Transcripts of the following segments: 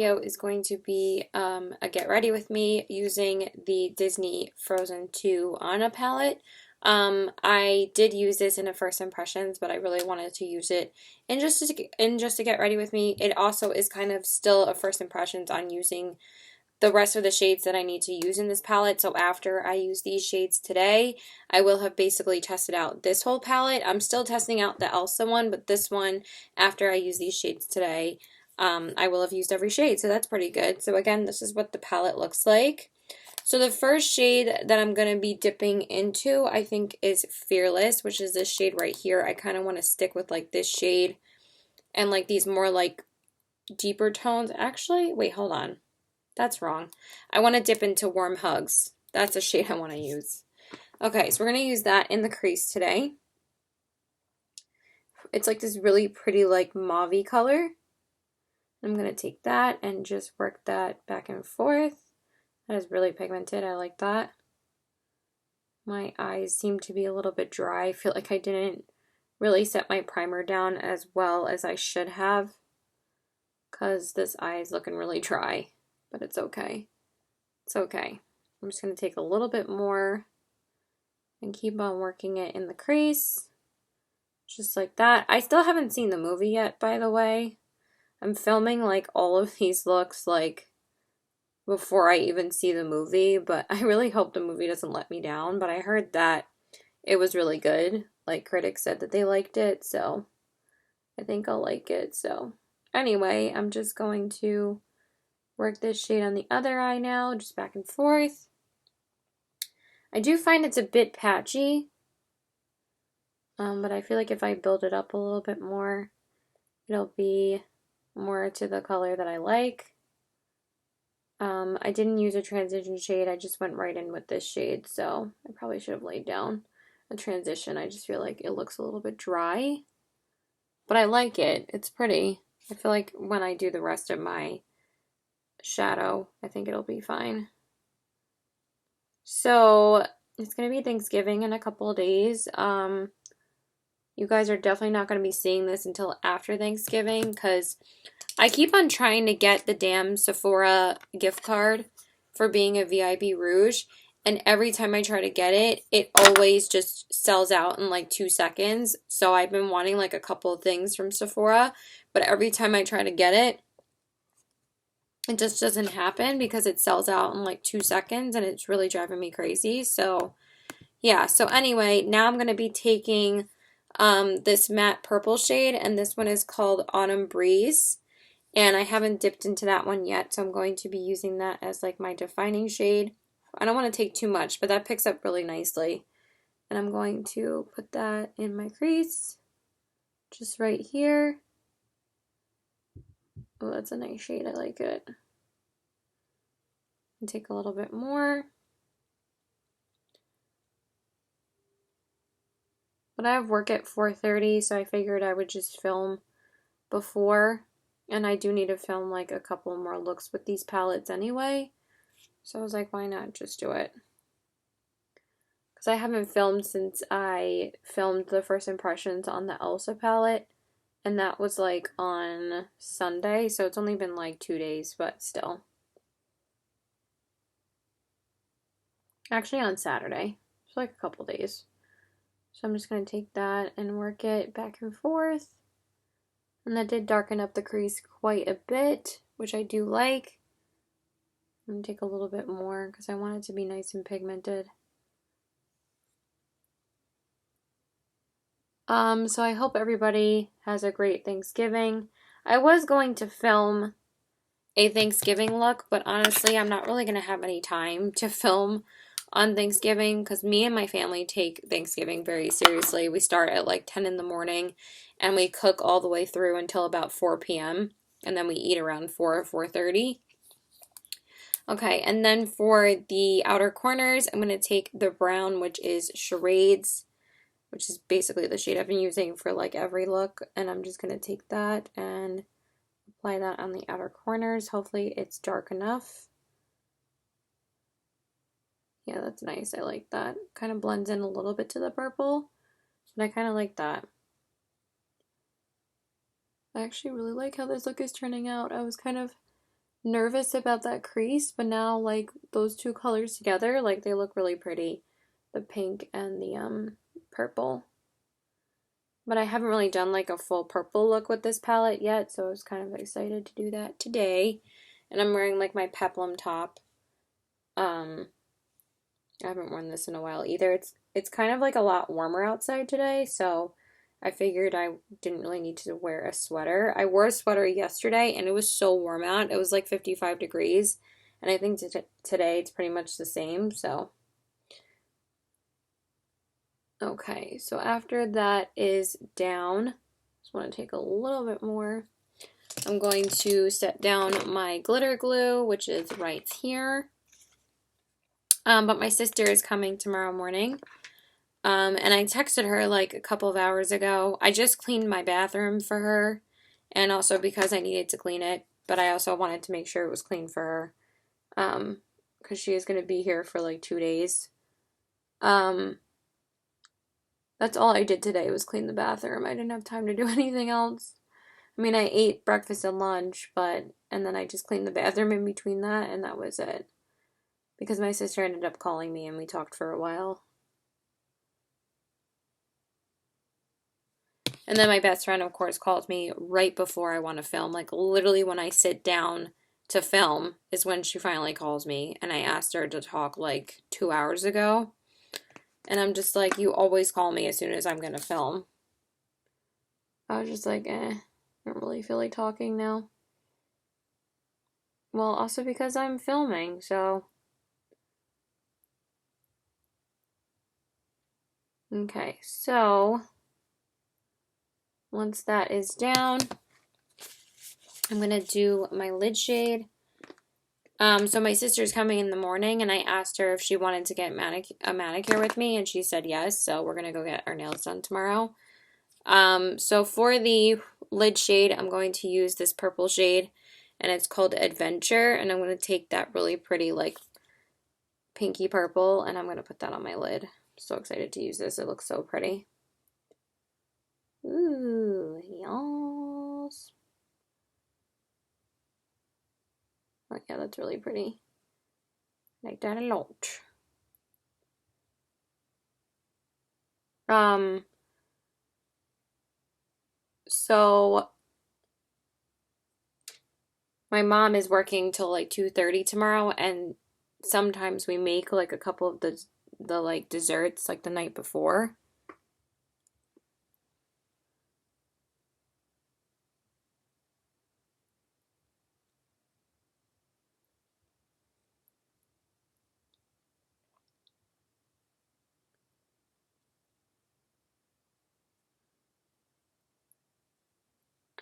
video is going to be a get ready with me using the Disney Frozen 2 Anna palette. I did use this in a first impressions, but I really wanted to use it in just to get ready with me. It also is kind of still a first impressions on using the rest of the shades that I need to use in this palette. So after I use these shades today, I will have basically tested out this whole palette. I'm still testing out the Elsa one, but this one, after I use these shades today, I will have used every shade, so that's pretty good. So again, this is what the palette looks like. So the first shade that I'm going to be dipping into, I think, is Fearless, which is this shade right here. I kind of want to stick with like this shade and like these more like deeper tones. Actually, wait, hold on. That's wrong. I want to dip into Warm Hugs. That's a shade I want to use. Okay, so we're going to use that in the crease today. It's like this really pretty like mauve-y color. I'm going to take that and just work that back and forth. That is really pigmented. I like that. My eyes seem to be a little bit dry. I feel like I didn't really set my primer down as well as I should have, because this eye is looking really dry. But it's okay. It's okay. I'm just going to take a little bit more and keep on working it in the crease. Just like that. I still haven't seen the movie yet, by the way. I'm filming like all of these looks like before I even see the movie, but I really hope the movie doesn't let me down. But I heard that it was really good. Like, critics said that they liked it, so I think I'll like it. So anyway, I'm just going to work this shade on the other eye now, just back and forth. I do find it's a bit patchy, but I feel like if I build it up a little bit more, it'll be more to the color that I like. I didn't use a transition shade, I just went right in with this shade, so I probably should have laid down a transition. I just feel like it looks a little bit dry, but I like it. It's pretty. I feel like when I do the rest of my shadow, I think it'll be fine. So it's gonna be Thanksgiving in a couple of days. You guys are definitely not going to be seeing this until after Thanksgiving, because I keep on trying to get the damn Sephora gift card for being a VIB Rouge, and every time I try to get it, it always just sells out in like 2 seconds. So I've been wanting like a couple of things from Sephora, but every time I try to get it, it just doesn't happen because it sells out in like 2 seconds, and it's really driving me crazy. So yeah, so anyway, now I'm going to be taking this matte purple shade, and this one is called Autumn Breeze, and I haven't dipped into that one yet, so I'm going to be using that as like my defining shade. I don't want to take too much, but that picks up really nicely, and I'm going to put that in my crease just right here. Oh, that's a nice shade. I like it. And take a little bit more. But I have work at 4:30, so I figured I would just film before. And I do need to film like a couple more looks with these palettes anyway. So I was like, why not just do it? Because I haven't filmed since I filmed the first impressions on the Elsa palette. And that was like on Sunday, so it's only been like 2 days, but still. Actually on Saturday. It's like a couple days. So I'm just going to take that and work it back and forth. And that did darken up the crease quite a bit, which I do like. I'm going to take a little bit more because I want it to be nice and pigmented. So I hope everybody has a great Thanksgiving. I was going to film a Thanksgiving look, but honestly, I'm not really going to have any time to film on Thanksgiving because me and my family take Thanksgiving very seriously. We start at like 10 in the morning and we cook all the way through until about 4 p.m. and then we eat around 4:30. Okay, and then for the outer corners, I'm going to take the brown, which is Charades, which is basically the shade I've been using for like every look, and I'm just going to take that and apply that on the outer corners. Hopefully it's dark enough. Yeah, that's nice. I like that. Kind of blends in a little bit to the purple, but I kind of like that. I actually really like how this look is turning out. I was kind of nervous about that crease, but now like those two colors together, like they look really pretty. The pink and the purple. But I haven't really done like a full purple look with this palette yet, so I was kind of excited to do that today. And I'm wearing like my peplum top. I haven't worn this in a while either. It's kind of like a lot warmer outside today, so I figured I didn't really need to wear a sweater. I wore a sweater yesterday and it was so warm out. It was like 55 degrees. And I think today it's pretty much the same, so. Okay, so after that is down, just want to take a little bit more. I'm going to set down my glitter glue, which is right here. But my sister is coming tomorrow morning. And I texted her like a couple of hours ago. I just cleaned my bathroom for her, and also because I needed to clean it, but I also wanted to make sure it was clean for her, because she is going to be here for like 2 days. That's all I did today was clean the bathroom. I didn't have time to do anything else. I mean, I ate breakfast and lunch, and then I just cleaned the bathroom in between that, and that was it. Because my sister ended up calling me and we talked for a while. And then my best friend, of course, calls me right before I want to film. Like, literally when I sit down to film is when she finally calls me. And I asked her to talk like 2 hours ago. And I'm just like, you always call me as soon as I'm going to film. I was just like, I don't really feel like talking now. Well, also because I'm filming, so. Okay, so once that is down, I'm going to do my lid shade. So my sister's coming in the morning, and I asked her if she wanted to get a manicure with me, and she said yes, so we're going to go get our nails done tomorrow. So for the lid shade, I'm going to use this purple shade, and it's called Adventure, and I'm going to take that really pretty, like, pinky purple, and I'm going to put that on my lid. I'm so excited to use this. It looks so pretty. Ooh, yes. Oh, yeah, that's really pretty. Like that a lot. So my mom is working till like 2:30 tomorrow, and sometimes we make like a couple of the like desserts like the night before.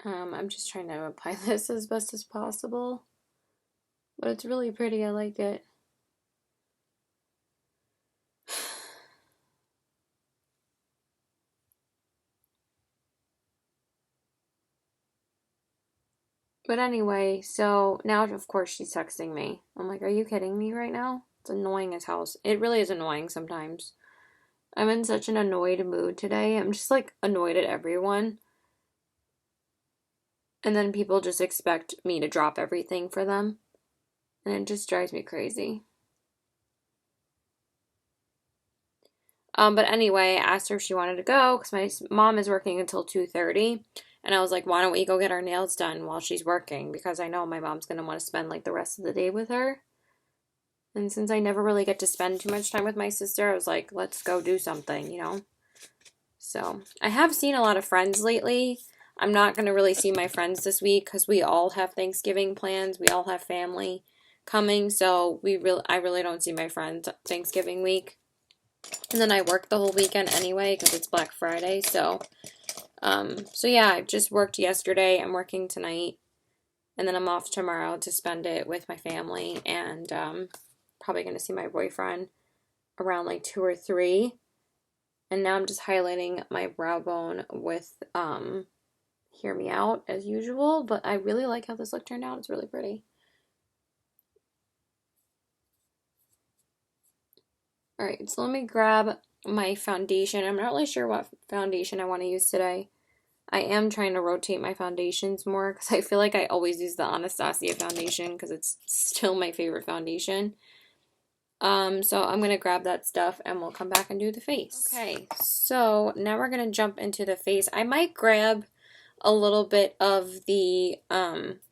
I'm just trying to apply this as best as possible, but it's really pretty. I like it. But anyway, so now of course she's texting me. I'm like, are you kidding me right now? It's annoying as hell. It really is annoying sometimes. I'm in such an annoyed mood today. I'm just like annoyed at everyone. And then people just expect me to drop everything for them. And it just drives me crazy. But anyway, I asked her if she wanted to go because my mom is working until 2:30. And I was like, why don't we go get our nails done while she's working? Because I know my mom's going to want to spend like the rest of the day with her. And since I never really get to spend too much time with my sister, I was like, let's go do something, you know? So I have seen a lot of friends lately. I'm not going to really see my friends this week because we all have Thanksgiving plans. We all have family coming. So I really don't see my friends Thanksgiving week. And then I work the whole weekend anyway because it's Black Friday. So yeah, I just worked yesterday. I'm working tonight. And then I'm off tomorrow to spend it with my family. And probably going to see my boyfriend around like 2 or 3. And now I'm just highlighting my brow bone with Hear Me Out as usual. But I really like how this look turned out. It's really pretty. Alright, so let me grab my foundation. I'm not really sure what foundation I want to use today. I am trying to rotate my foundations more because I feel like I always use the Anastasia foundation because it's still my favorite foundation. So I'm going to grab that stuff and we'll come back and do the face. Okay, so now we're going to jump into the face. I might grab a little bit of the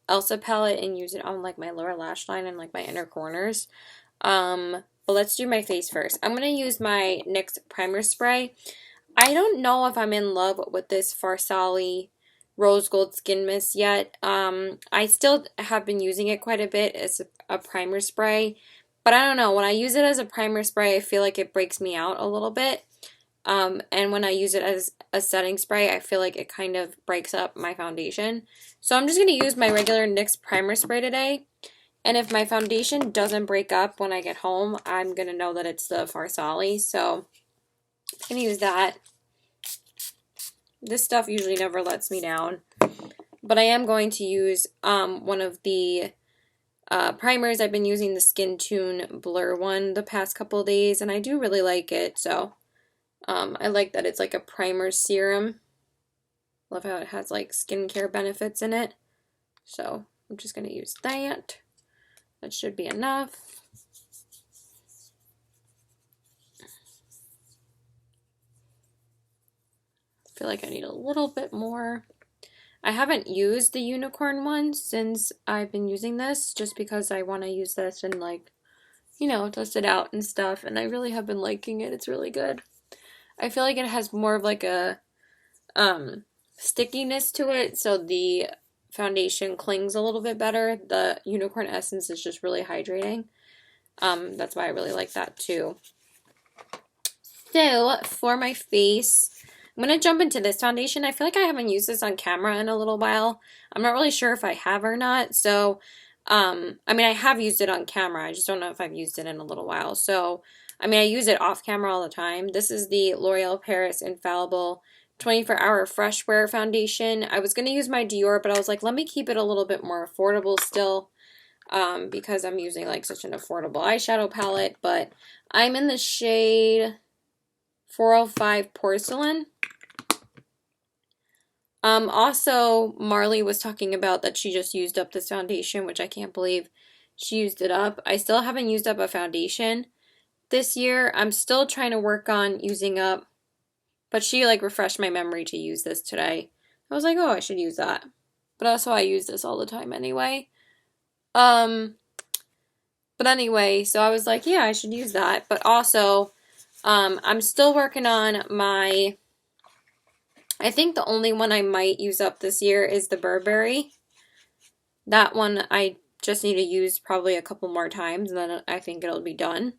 Elsa palette and use it on like my lower lash line and like my inner corners. But let's do my face first. I'm going to use my NYX primer spray. I don't know if I'm in love with this Farsali Rose Gold Skin Mist yet. I still have been using it quite a bit as a primer spray, but I don't know. When I use it as a primer spray, I feel like it breaks me out a little bit. And when I use it as a setting spray, I feel like it kind of breaks up my foundation. So I'm just going to use my regular NYX primer spray today. And if my foundation doesn't break up when I get home, I'm going to know that it's the Farsali. So I'm going to use that. This stuff usually never lets me down. But I am going to use one of the primers. I've been using the Skin Tune Blur one the past couple of days, and I do really like it. So I like that it's like a primer serum. Love how it has like skincare benefits in it. So I'm just going to use that. That should be enough. I feel like I need a little bit more. I haven't used the unicorn one since I've been using this, just because I want to use this and like, you know, test it out and stuff, and I really have been liking it. It's really good. I feel like it has more of like a stickiness to it, so the foundation clings a little bit better. The unicorn essence is just really hydrating. That's why I really like that too. So for my face, I'm going to jump into this foundation. I feel like I haven't used this on camera in a little while. I'm not really sure if I have or not. So, I mean, I have used it on camera. I just don't know if I've used it in a little while. So, I mean, I use it off camera all the time. This is the L'Oreal Paris Infallible 24-Hour Fresh Wear Foundation. I was going to use my Dior, but I was like, let me keep it a little bit more affordable still. Because I'm using like such an affordable eyeshadow palette. But I'm in the shade 405 Porcelain. Also, Marley was talking about that she just used up this foundation, which I can't believe she used it up. I still haven't used up a foundation this year. I'm still trying to work on using up, but she like refreshed my memory to use this today. I was like, oh, I should use that. But also I use this all the time anyway. But anyway, so I was like, yeah, I should use that. But also, I'm still working on my, I think the only one I might use up this year is the Burberry. That one I just need to use probably a couple more times, and then I think it'll be done.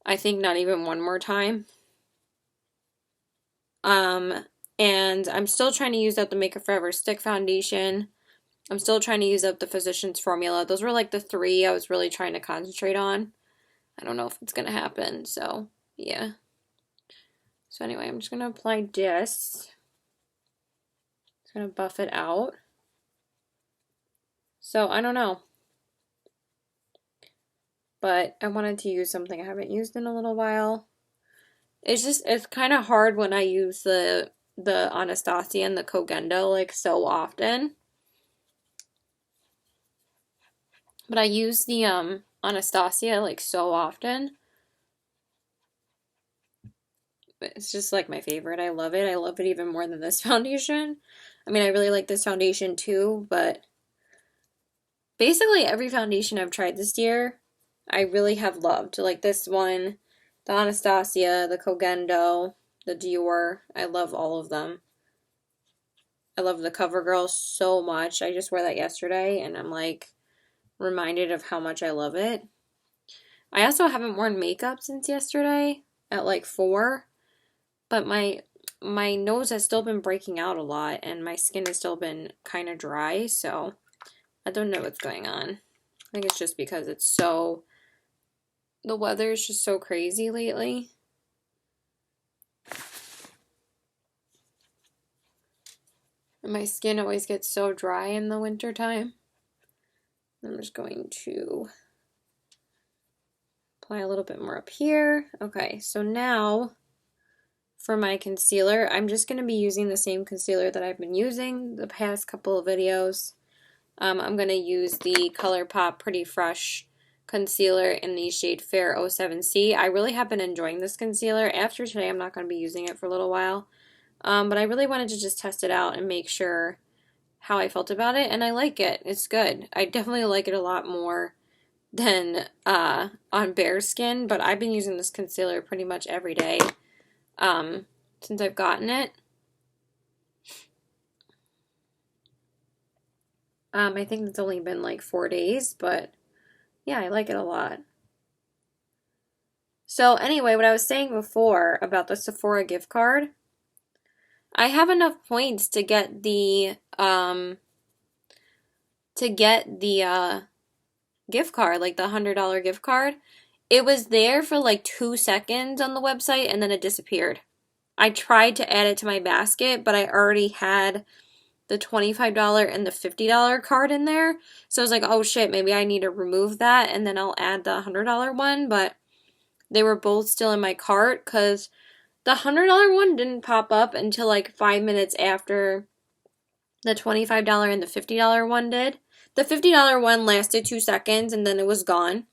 I think not even one more time. And I'm still trying to use up the Make Up For Ever Stick Foundation. I'm still trying to use up the Physicians Formula. Those were like the three I was really trying to concentrate on. I don't know if it's going to happen, so yeah. So anyway, I'm just going to apply this. Just going to buff it out. So I don't know. But I wanted to use something I haven't used in a little while. It's kind of hard when I use the Anastasia and the Kogendo like so often. But I use the Anastasia like so often. It's just like my favorite. I love it. I love it even more than this foundation. I mean, I really like this foundation too, but basically every foundation I've tried this year, I really have loved. Like this one, the Anastasia, the Kogendo, the Dior. I love all of them. I love the CoverGirl so much. I just wore that yesterday and I'm like reminded of how much I love it. I also haven't worn makeup since yesterday at like 4. But my nose has still been breaking out a lot and my skin has still been kind of dry, so I don't know what's going on. I think it's just because the weather is just so crazy lately. And my skin always gets so dry in the winter time. I'm just going to apply a little bit more up here. Okay, so now for my concealer, I'm just going to be using the same concealer that I've been using the past couple of videos. I'm going to use the Colourpop Pretty Fresh concealer in the shade Fair 07C. I really have been enjoying this concealer. After today, I'm not going to be using it for a little while. But I really wanted to just test it out and make sure how I felt about it, and I like it. It's good. I definitely like it a lot more than on bare skin, but I've been using this concealer pretty much every day since I've gotten it. I think it's only been like 4 days, but yeah, I like it a lot. So anyway, what I was saying before about the Sephora gift card, I have enough points to get the gift card, like the $100 gift card. It was there for like 2 seconds on the website and then it disappeared. I tried to add it to my basket, but I already had the $25 and the $50 card in there. So I was like, oh shit, maybe I need to remove that and then I'll add the $100 one. But they were both still in my cart because the $100 one didn't pop up until like 5 minutes after the $25 and the $50 one did. The $50 one lasted 2 seconds and then it was gone.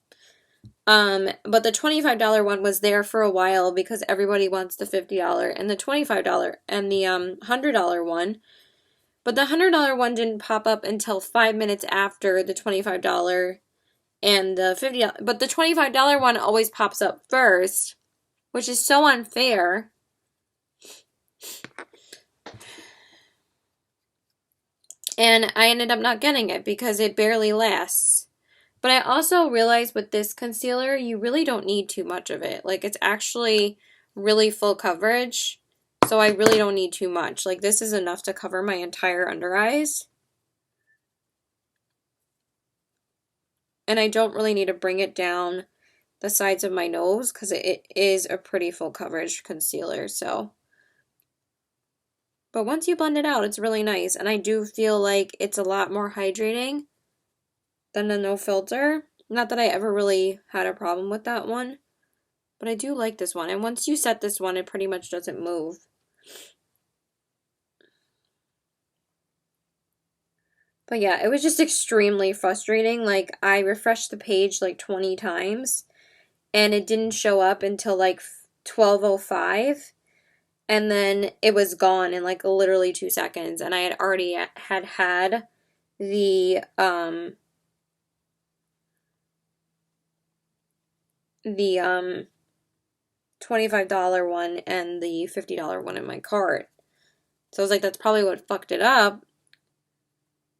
But the $25 one was there for a while because everybody wants the $50 and the $25 and the $100 one. But the $100 one didn't pop up until 5 minutes after the $25 and the $50. But the $25 one always pops up first, which is so unfair. And I ended up not getting it because it barely lasts. But I also realized with this concealer, you really don't need too much of it. Like, it's actually really full coverage. So I really don't need too much. Like, this is enough to cover my entire under eyes. And I don't really need to bring it down the sides of my nose because it is a pretty full coverage concealer. So, but once you blend it out, it's really nice. And I do feel like it's a lot more hydrating than the no filter. Not that I ever really had a problem with that one, but I do like this one. And once you set this one, it pretty much doesn't move. But yeah, it was just extremely frustrating. Like, I refreshed the page like 20 times and it didn't show up until like 12:05. And then it was gone in like literally 2 seconds. And I had already had the $25 one and the $50 one in my cart. So I was like, that's probably what fucked it up.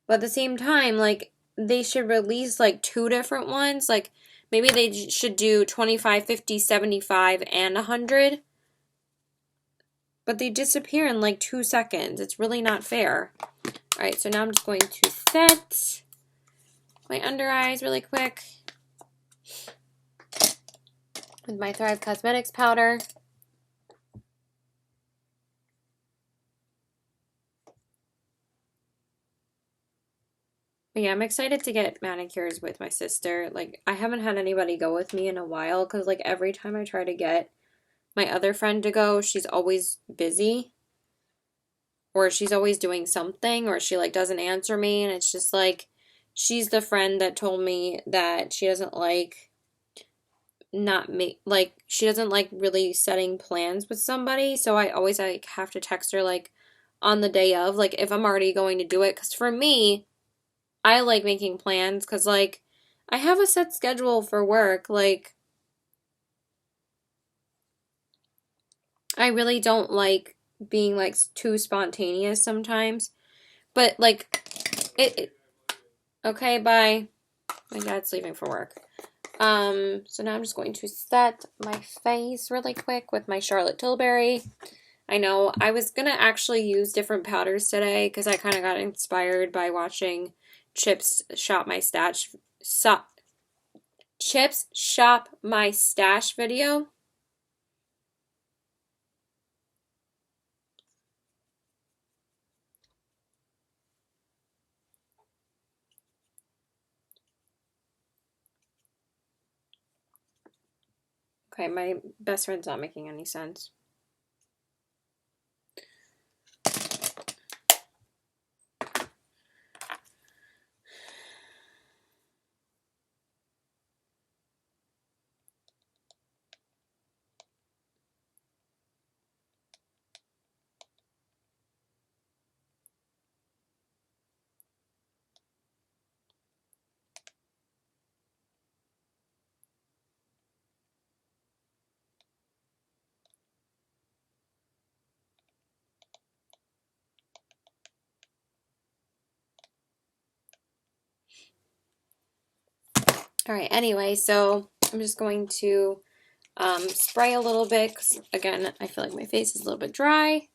But at the same time, like, they should release like 2 different ones. Like, maybe they should do 25, 50, 75, and 100. But they disappear in like 2 seconds. It's really not fair. Alright, so now I'm just going to set my under eyes really quick with my Thrive Cosmetics powder. But yeah, I'm excited to get manicures with my sister. Like, I haven't had anybody go with me in a while because, like, every time I try to get my other friend to go, she's always busy. Or she's always doing something, or she, like, doesn't answer me. And it's just, like, she's the friend that told me that she doesn't like she doesn't like really setting plans with somebody. So I always, like, have to text her, like, on the day of, like, if I'm already going to do it. Because for me, I like making plans because, like, I have a set schedule for work. Like, I really don't like being, like, too spontaneous sometimes. But, like, okay, bye. My dad's leaving for work. So now I'm just going to set my face really quick with my Charlotte Tilbury. I know I was going to actually use different powders today because I kind of got inspired by watching Chips Shop My Stash video. Okay, my best friend's not making any sense. All right, anyway, so I'm just going to spray a little bit because, again, I feel like my face is a little bit dry.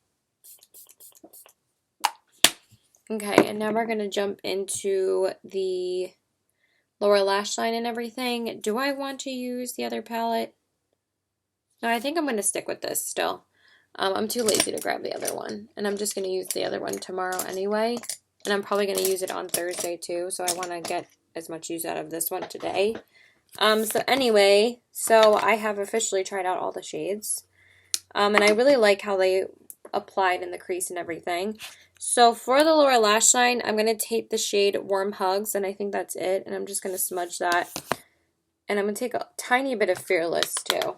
Okay, and now we're going to jump into the lower lash line and everything. Do I want to use the other palette? No, I think I'm going to stick with this still. I'm too lazy to grab the other one, and I'm just going to use the other one tomorrow anyway, and I'm probably going to use it on Thursday too, so I want to get as much use out of this one today. So anyway, so I have officially tried out all the shades, and I really like how they applied in the crease and everything. So for the lower lash line, I'm going to take the shade Warm Hugs, and I think that's it, and I'm just going to smudge that, and I'm going to take a tiny bit of Fearless too.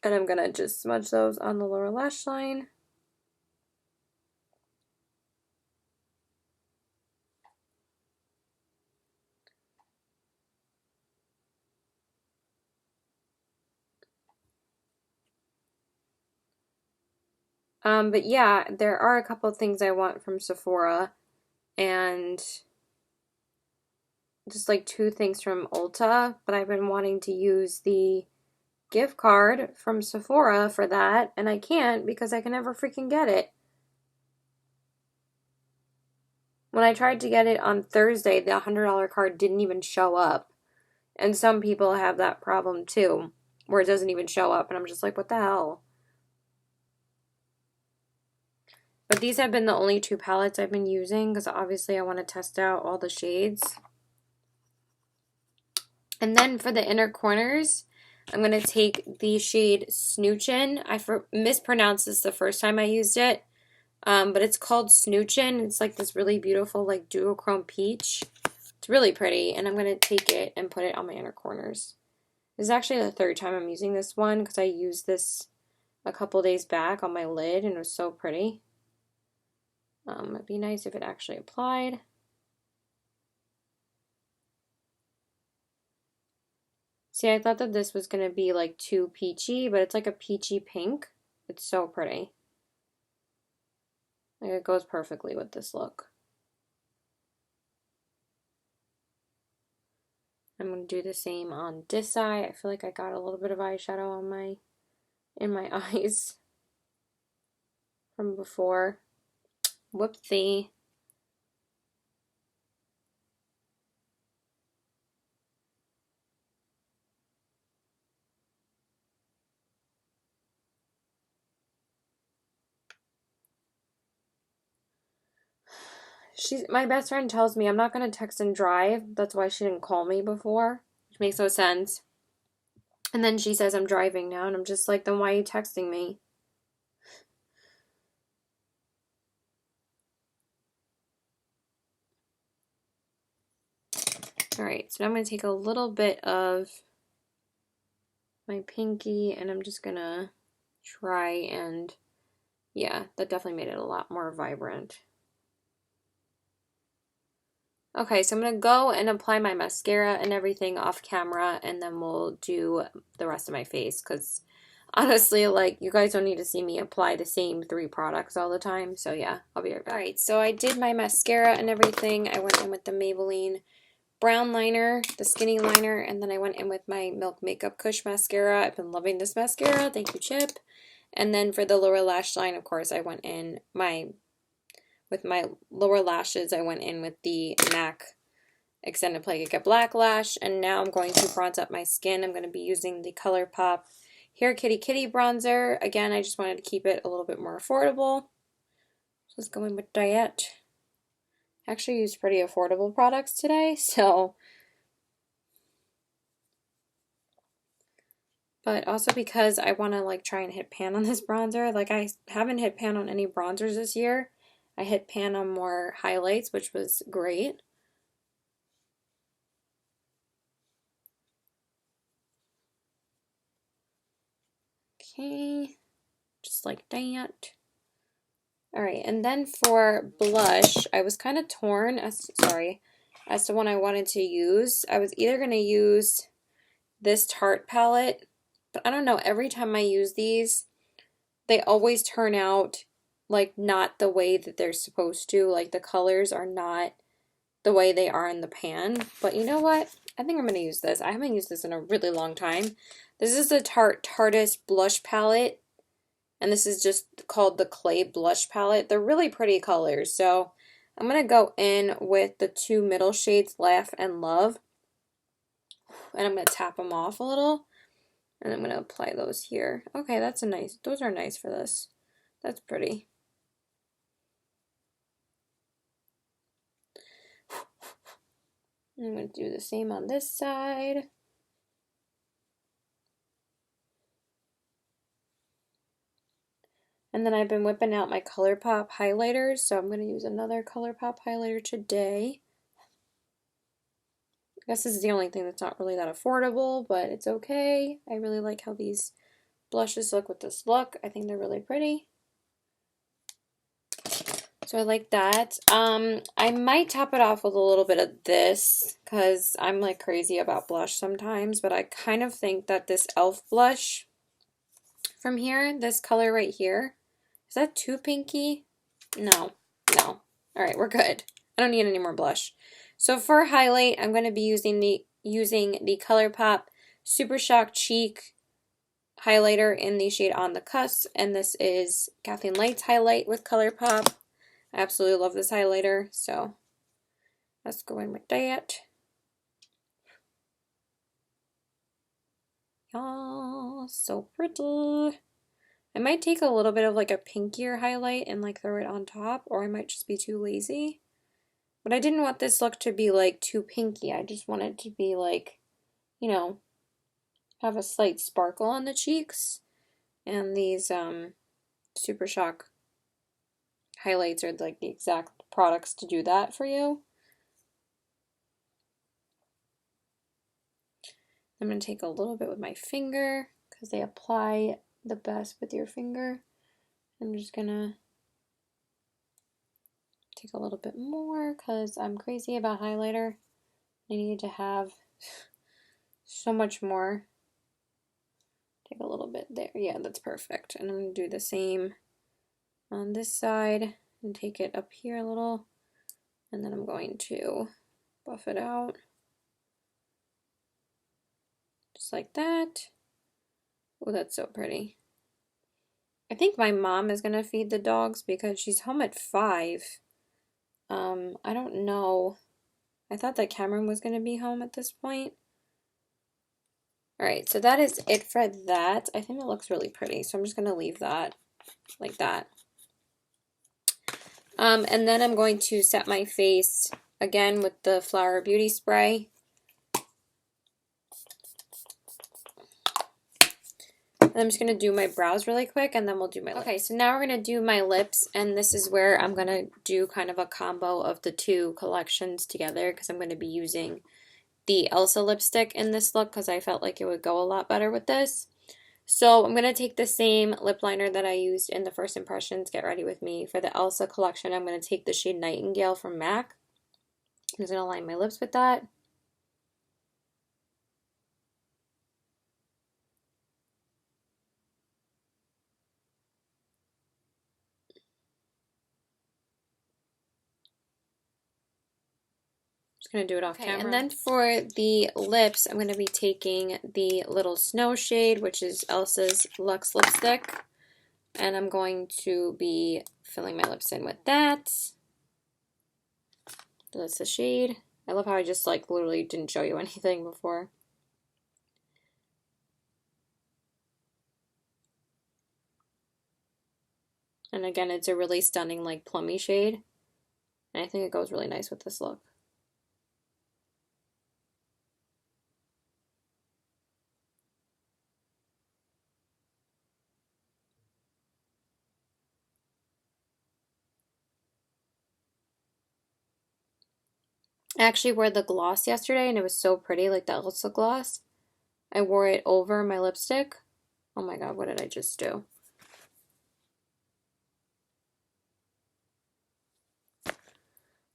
And I'm going to just smudge those on the lower lash line. But yeah, there are a couple of things I want from Sephora. And just like 2 things from Ulta. But I've been wanting to use the gift card from Sephora for that, and I can't because I can never freaking get it. When I tried to get it on Thursday, the $100 card didn't even show up. And some people have that problem too, where it doesn't even show up, and I'm just like, what the hell? But these have been the only 2 palettes I've been using because obviously I want to test out all the shades. And then for the inner corners, I'm going to take the shade Snoochin'. I mispronounced this the first time I used it, but it's called Snoochin'. It's like this really beautiful like duochrome peach. It's really pretty, and I'm going to take it and put it on my inner corners. This is actually the 3rd time I'm using this one because I used this a couple days back on my lid, and it was so pretty. It'd be nice if it actually applied. See, I thought that this was going to be like too peachy, but it's like a peachy pink. It's so pretty. Like it goes perfectly with this look. I'm going to do the same on this eye. I feel like I got a little bit of eyeshadow on in my eyes from before. Whoopsie. My best friend tells me I'm not going to text and drive. That's why she didn't call me before, which makes no sense. And then she says I'm driving now, and I'm just like, then why are you texting me? Alright, so now I'm going to take a little bit of my pinky, and I'm just going to try and, yeah, that definitely made it a lot more vibrant. Okay, so I'm going to go and apply my mascara and everything off camera, and then we'll do the rest of my face, because honestly, like, you guys don't need to see me apply the same 3 products all the time, so yeah, I'll be right back. Alright, so I did my mascara and everything. I went in with the Maybelline brown liner, the skinny liner, and then I went in with my Milk Makeup Kush mascara. I've been loving this mascara. Thank you, Chip. And then for the lower lash line, of course, I went in with my lower lashes, I went in with the MAC Extended Play Get Black Lash. And now I'm going to bronze up my skin. I'm going to be using the Colourpop Hair Kitty Kitty bronzer. Again, I just wanted to keep it a little bit more affordable. So let's go in with that. Actually used pretty affordable products today, so. But also because I want to like try and hit pan on this bronzer. Like I haven't hit pan on any bronzers this year. I hit pan on more highlights, which was great. Okay, just like that. Alright, and then for blush, I was kind of torn as to what I wanted to use. I was either going to use this Tarte palette, but I don't know, every time I use these, they always turn out like not the way that they're supposed to. Like the colors are not the way they are in the pan. But you know what? I think I'm going to use this. I haven't used this in a really long time. This is the Tarte Tarteist blush palette, and this is just called the Clay Blush Palette. They're really pretty colors, so I'm going to go in with the two middle shades, Laugh and Love, and I'm going to tap them off a little, and I'm going to apply those here. Okay, that's a nice, those are nice for this. That's pretty. I'm going to do the same on this side. And then I've been whipping out my Colourpop highlighters, so I'm going to use another Colourpop highlighter today. I guess this is the only thing that's not really that affordable, but it's okay. I really like how these blushes look with this look. I think they're really pretty. So I like that. I might top it off with a little bit of this because I'm like crazy about blush sometimes, but I kind of think that this e.l.f. blush from here, this color right here, is that too pinky? No, no. All right, we're good. I don't need any more blush. So for highlight, I'm going to be using the Colourpop Super Shock Cheek highlighter in the shade On the Cusp, and this is Kathleen Light's highlight with Colourpop. I absolutely love this highlighter, so let's go in with that. Oh, so pretty. I might take a little bit of like a pinkier highlight and like throw it on top, or I might just be too lazy. But I didn't want this look to be like too pinky. I just want it to be like, you know, have a slight sparkle on the cheeks. And these Super Shock highlights are like the exact products to do that for you. I'm going to take a little bit with my finger because they apply the best with your finger. I'm just going to take a little bit more because I'm crazy about highlighter. I need to have so much more. Take a little bit there. Yeah, that's perfect. And I'm going to do the same on this side and take it up here a little. And then I'm going to buff it out. Just like that. Oh, that's so pretty. I think my mom is going to feed the dogs because she's home at 5. I don't know. I thought that Cameron was going to be home at this point. Alright, so that is it for that. I think it looks really pretty, so I'm just going to leave that like that. And then I'm going to set my face again with the Flower Beauty spray. And I'm just going to do my brows really quick, and then we'll do my lips. Okay, so now we're going to do my lips, and this is where I'm going to do kind of a combo of the two collections together because I'm going to be using the Elsa lipstick in this look because I felt like it would go a lot better with this. So I'm going to take the same lip liner that I used in the First Impressions Get Ready With Me. For the Elsa collection, I'm going to take the shade Nightingale from MAC. I'm just going to line my lips with that. Just going to do it off camera. And then for the lips, I'm going to be taking the Little Snow shade, which is Elsa's Luxe lipstick. And I'm going to be filling my lips in with that. So that's the shade. I love how I just like literally didn't show you anything before. And again, it's a really stunning like plummy shade. And I think it goes really nice with this look. I actually wore the gloss yesterday and it was so pretty, like the Elsa gloss. I wore it over my lipstick. Oh my god, what did I just do?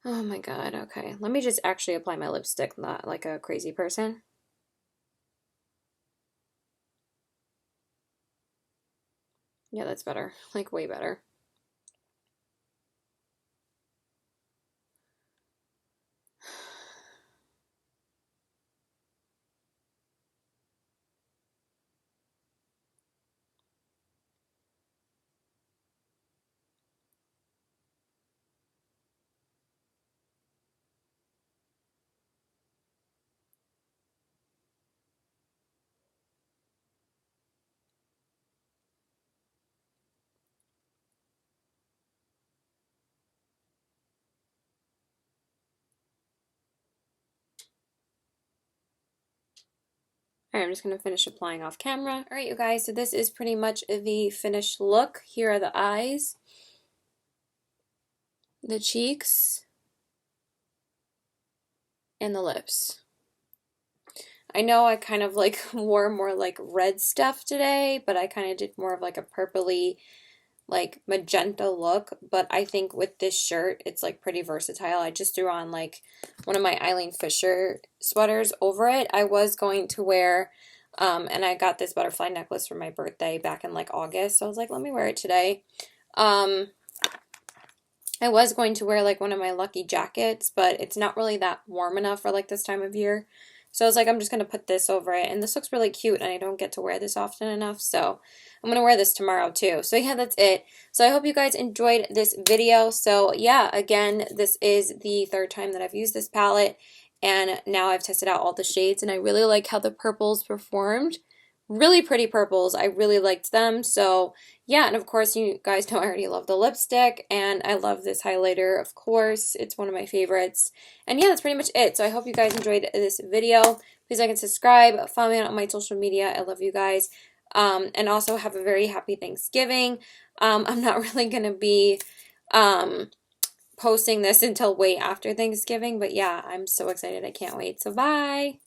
Oh my god, okay. Let me just actually apply my lipstick, not like a crazy person. Yeah, that's better. Like, way better. All right, I'm just going to finish applying off camera. All right, you guys, so this is pretty much the finished look. Here are the eyes, the cheeks, and the lips. I know I kind of like wore more like red stuff today, but I kind of did more of like a purpley, like magenta look. But I think with this shirt, it's like pretty versatile. I just threw on like one of my Eileen Fisher sweaters over it. I was going to wear, and I got this butterfly necklace for my birthday back in like August. So I was like, let me wear it today. I was going to wear like one of my lucky jackets, but it's not really that warm enough for like this time of year. So I was like, I'm just going to put this over it. And this looks really cute, and I don't get to wear this often enough. So I'm going to wear this tomorrow too. So yeah, that's it. So I hope you guys enjoyed this video. So yeah, again, this is the third time that I've used this palette. And now I've tested out all the shades, and I really like how the purples performed. Really pretty purples. I really liked them. So yeah, and of course you guys know I already love the lipstick, and I love this highlighter, of course. It's one of my favorites. And yeah, that's pretty much it. So I hope you guys enjoyed this video. Please like and subscribe. Follow me on my social media. I love you guys. And also have a very happy Thanksgiving. I'm not really going to be posting this until way after Thanksgiving, but yeah, I'm so excited. I can't wait. So bye.